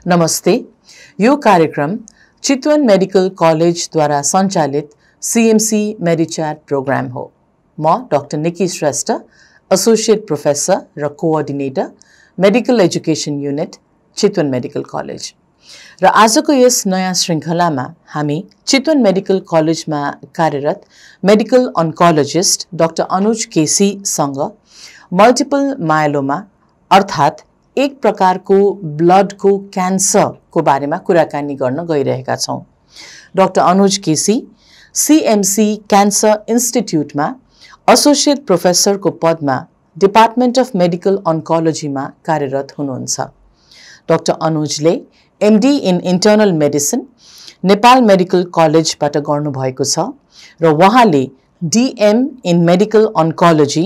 नमस्ते। यो कार्यक्रम चितवन मेडिकल कलेज द्वारा सञ्चालित CMC मेडिच्याट प्रोग्राम हो। म डाक्टर निकी श्रेष्ठ, एसोसिएट प्रोफेसर र coordinator medical education unit Chitwan medical college. र आजको यस नयाँ श्रृङ्खलामा हामी चितवन मेडिकल कलेजमा कार्यरत मेडिकल अन्कोलोजिस्ट डाक्टर अनुज केसीसँग मल्टिपल मायलोमा अर्थात् एक प्रकारको ब्लडको क्यान्सरको बारेमा कुराकानी गर्न गइरहेका छौं। Doctor Anuj KC CMC cancer इन्स्टिट्युटमा एसोसिएट प्रोफेसरको पदमा डिपार्टमेन्ट अफ मेडिकल अन्कोलोजीमा कार्यरत हुनुहुन्छ। डाक्टर अनुजले MD in internal medicine Nepal medical कलेजबाट गर्नुभएको छ र उहाँले DM in medical oncology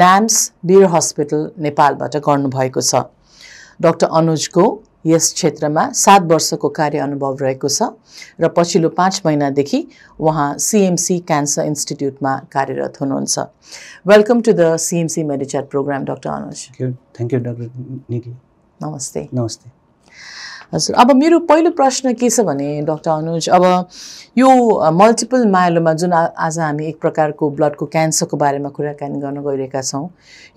NAMS Bir hospital नेपालबाट गर्नुभएको छ। डाक्टर अनुजको यस क्षेत्रमा 7 वर्षको कार्य अनुभव रहेको छ र पछिल्लो 5 महिनादेखि उहाँ CMC क्यान्सर इन्स्टिट्युटमा कार्यरत हुनुहुन्छ। Welcome to the CMC medichat program doctor Anuj. Thank you doctor Niki. नमस्ते। नमस्ते। हजुर, अब मेरो पहिलो प्रश्न के छ भने डाक्टर अनुज, अब यो मल्टिपल मायलोमा जुन आज हामी एक प्रकारको ब्लडको क्यान्सरको बारेमा कुराकानी गर्न गइरहेका छौं,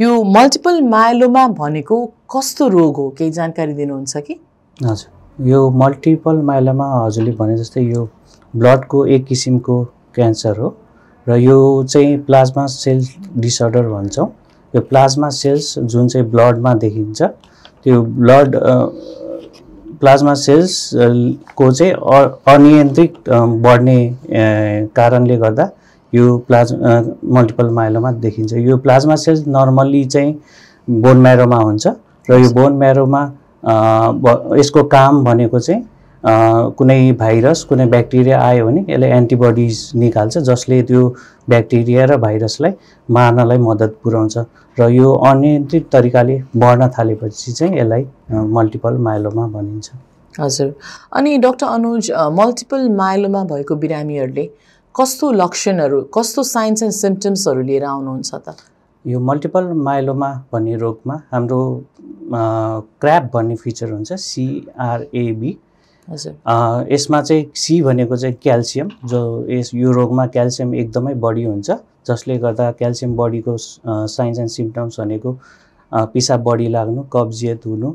यो मल्टिपल मायलोमा भनेको कस्तो रोग हो, केही जानकारी दिनुहुन्छ कि? हजुर, यो मल्टिपल मायलोमा हजुरले भने जस्तै यो ब्लडको एक किसिमको क्यान्सर हो र यो चाहिँ प्लाज्मा सेल डिसअर्डर भन्छौं। यो प्लाज्मा सेल्स जुन चाहिँ ब्लडमा देखिन्छ, त्यो ब्लड प्लाज्मा सेल्स को चाहिँ अनियन्त्रित बढ्ने कारणले गर्दा यो मल्टिपल मायलोमा देखिन्छ। यो प्लाज्मा सेल्स नर्मल्ली चाहिँ बोन म्यारोमा हुन्छ र यो बोन म्यारोमा यसको काम भनेको चाहिँ कुनै भाइरस कुनै ब्याक्टेरिया आयो भने यसले एन्टिबडिज निकाल्छ जसले त्यो ब्याक्टेरिया र भाइरसलाई मार्नलाई मद्दत पुर्याउँछ र यो अनियन्त्रित तरिकाले बढ्न थालेपछि चाहिँ यसलाई मल्टिपल मायलोमा भनिन्छ। हजुर, अनि डाक्टर अनुज, मल्टिपल मायलोमा भएको बिरामीहरूले कस्तो लक्षणहरू, कस्तो साइन्स एन्ड सिम्पटम्सहरू लिएर आउनुहुन्छ त? यो मल्टिपल मायलोमा भन्ने रोगमा हाम्रो क्र्याब भन्ने फिचर हुन्छ, CRAB। हजुर, यसमा चाहिँ C भनेको चाहिँ क्याल्सियम, यो रोगमा क्याल्सियम एकदमै बढी हुन्छ जसले गर्दा क्याल्सियम बढीको साइन्स एन्ड सिम्पटम्स भनेको पिसाब बढी लाग्नु, कब्जियत हुनु,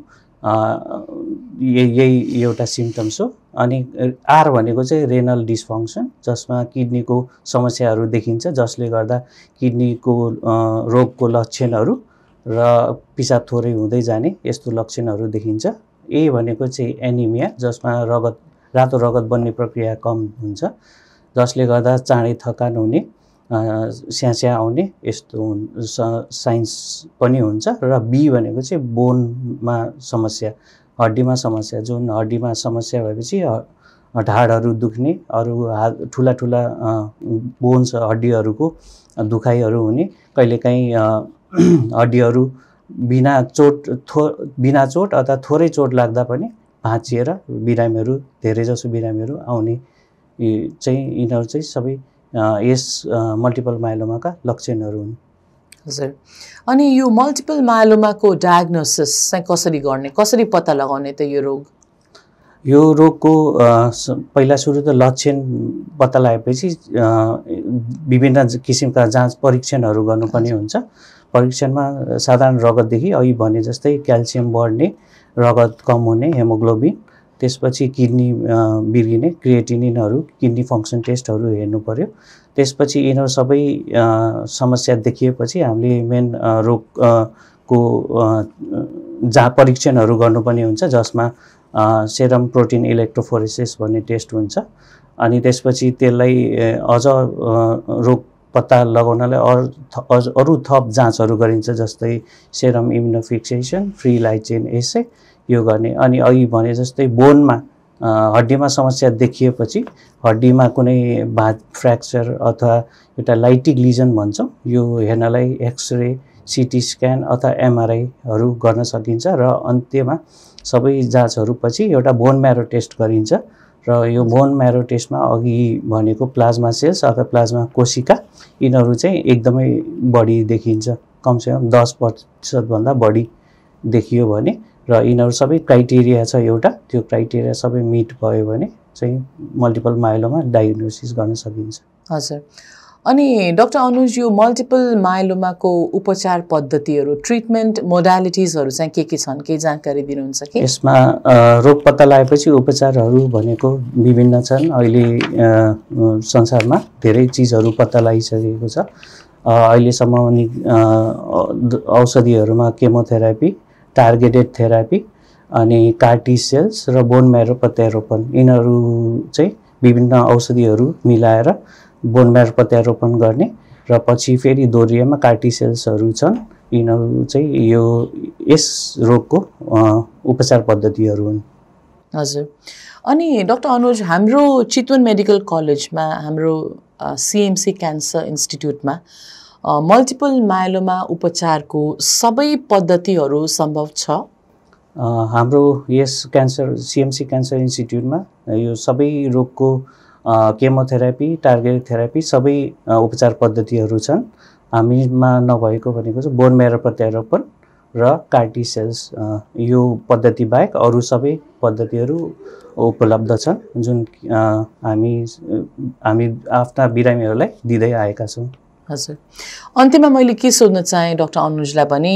यही एउटा सिम्पटम्स हो। अनि R भनेको चाहिँ रेनल डिसफङ्क्सन, जसमा किडनीको समस्याहरू देखिन्छ जसले गर्दा किडनीको रोगको लक्षणहरू र पिसाब थोरै हुँदै जाने यस्तो लक्षणहरू देखिन्छ। A भनेको चाहिँ एनिमिया, जसमा रातो रगत बन्ने प्रक्रिया कम हुन्छ जसले गर्दा चाँडै थकान हुने, स्यास्या आउने यस्तो साइन्स पनि हुन्छ। र B भनेको चाहिँ बोनमा समस्या, हड्डीमा समस्या, जुन हड्डीमा समस्या भएपछि ढाडहरू दुख्ने, अरू ठुला बोन्स हड्डीहरूको दुखाइहरू हुने, कहिलेकाहीँ हड्डीहरू बिना चोट अथवा थोरै चोट लाग्दा पनि भाँचिएर बिरामीहरू, धेरैजसो बिरामीहरू आउने चाहिँ यिनीहरू चाहिँ सबै यस मल्टिपल मायलोमाका लक्षणहरू हुन्। हजुर, अनि यो मल्टिपल मायलोमाको डायग्नोसिस चाहिँ कसरी गर्ने, कसरी पत्ता लगाउने त यो रोग? यो रोगको पहिला सुरु त लक्षण पत्ता लगाएपछि विभिन्न किसिमका जाँच परीक्षणहरू गर्नुपर्ने हुन्छ। परीक्षणमा साधारण रगतदेखि अघि भने जस्तै क्याल्सियम बढ्ने, रगत कम हुने, हेमोग्लोबिन, त्यसपछि किडनी बिर्गिने, क्रिएटिनिनहरू, किडनी फङ्क्सन टेस्टहरू हेर्नु पर्यो। त्यसपछि यिनीहरू सबै समस्या देखिएपछि हामीले मेन रोगको परीक्षणहरू गर्नुपर्ने हुन्छ जसमा सेरम प्रोटिन इलेक्ट्रोफोरेसिस भन्ने टेस्ट हुन्छ। अनि त्यसपछि त्यसलाई अझ रोग पत्ता लगाउनलाई अरू थप जाँचहरू गरिन्छ जस्तै सेरम इम्युनोफिक्सेसन, फ्री लाइट चेन एसे यो गर्ने। अनि अघि भने जस्तै बोनमा हड्डीमा समस्या देखिएपछि हड्डीमा कुनै फ्र्याक्चर अथवा एउटा लाइटिक लिजन भन्छौँ, यो हेर्नलाई एक्सरे, CT स्क्यान अथवा MRIहरू गर्न सकिन्छ र अन्त्यमा सबै जाँचहरू पछि एउटा बोन म्यारो टेस्ट गरिन्छ र यो बोन म्यारो टेस्टमा अघि भनेको प्लाज्मा सेल्स अथवा प्लाज्मा कोशिका यिनीहरू चाहिँ एकदमै बढी देखिन्छ, कमसेकम 10% भन्दा बढी देखियो भने र यिनीहरू सबै क्राइटेरिया छ एउटा, त्यो क्राइटेरिया सबै मिट भयो भने चाहिँ मल्टिपल माइलोमा डायग्नोसिस गर्न सकिन्छ। हजुर। अनि डाक्टर अनुज, यो मल्टिपल माइलोमाको उपचार पद्धतिहरू, ट्रिटमेन्ट मोडालिटिजहरू चाहिँ के छन्, केही जानकारी दिनुहुन्छ कि? यसमा रोग पत्ता लगाएपछि उपचारहरू भनेको विभिन्न छन्। अहिले संसारमा धेरै चिजहरू पत्ता लगाइसकेको छ। अहिलेसम्म औषधिहरूमा केमोथेरापी, टार्गेटेड थेरापी, अनि कार्टी सेल्स र बोन म्यारो प्रत्यारोपण, यिनीहरू चाहिँ विभिन्न औषधिहरू मिलाएर बोन म्यारो प्रत्यारोपण गर्ने र पछि फेरि दोहोरियामा कार्टी सेल्सहरू छन्। यिनीहरू चाहिँ यस रोगको उपचार पद्धतिहरू हुन्। हजुर। अनि डाक्टर अनुज, हाम्रो चितवन मेडिकल कलेजमा, हाम्रो CMC क्यान्सर इन्स्टिट्युटमा मल्टिपल माइलोमा उपचारको सबै पद्धतिहरू सम्भव छ? हाम्रो यस CMC क्यान्सर इन्स्टिट्युटमा यो सबै रोगको केमोथेरापी, टार्गेटेड थेरापी सबै उपचार पद्धतिहरू छन्। हामीमा नभएको भनेको चाहिँ बोन म्यारो प्रत्यारोपण र कार्टी सेल्स, यो पद्धति बाहेक अरू सबै पद्धतिहरू उपलब्ध छन्, जुन हामी आफ्ना बिरामीहरूलाई दिँदै आएका छौँ। हजुर। अन्त्यमा मैले के सोध्न चाहेँ डाक्टर अनुजलाई भने,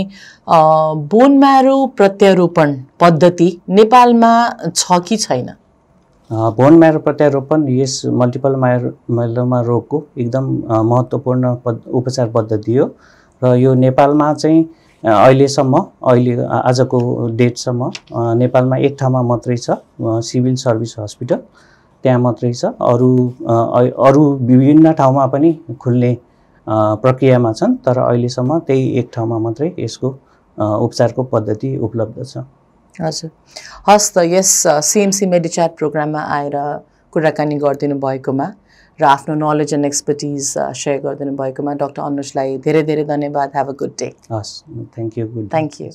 बोन म्यारो प्रत्यारोपण पद्धति नेपालमा छ कि छैन? बोन म्यारो प्रत्यारोपण यस मल्टिपल माइलोमा रोगको एकदम महत्त्वपूर्ण उपचार पद्धति हो र यो नेपालमा चाहिँ अहिले आजको डेटसम्म नेपालमा एक ठाउँमा मात्रै छ, सिभिल सर्भिस हस्पिटल, त्यहाँ मात्रै छ। अरू विभिन्न ठाउँमा पनि खुल्ने प्रक्रियामा छन्, तर अहिलेसम्म त्यही एक ठाउँमा मात्रै यसको उपचारको पद्धति उपलब्ध छ। हजुर। हस् त, यस CMC मेडिच्याट प्रोग्राममा आएर कुराकानी गरिदिनु भएकोमा र आफ्नो नलेज एन्ड एक्सपर्टिज सेयर गरिदिनु भएकोमा डाक्टर अनुजलाई धेरै धेरै धन्यवाद। Have a good day. हस्, थ्याङ्क यू। Thank you.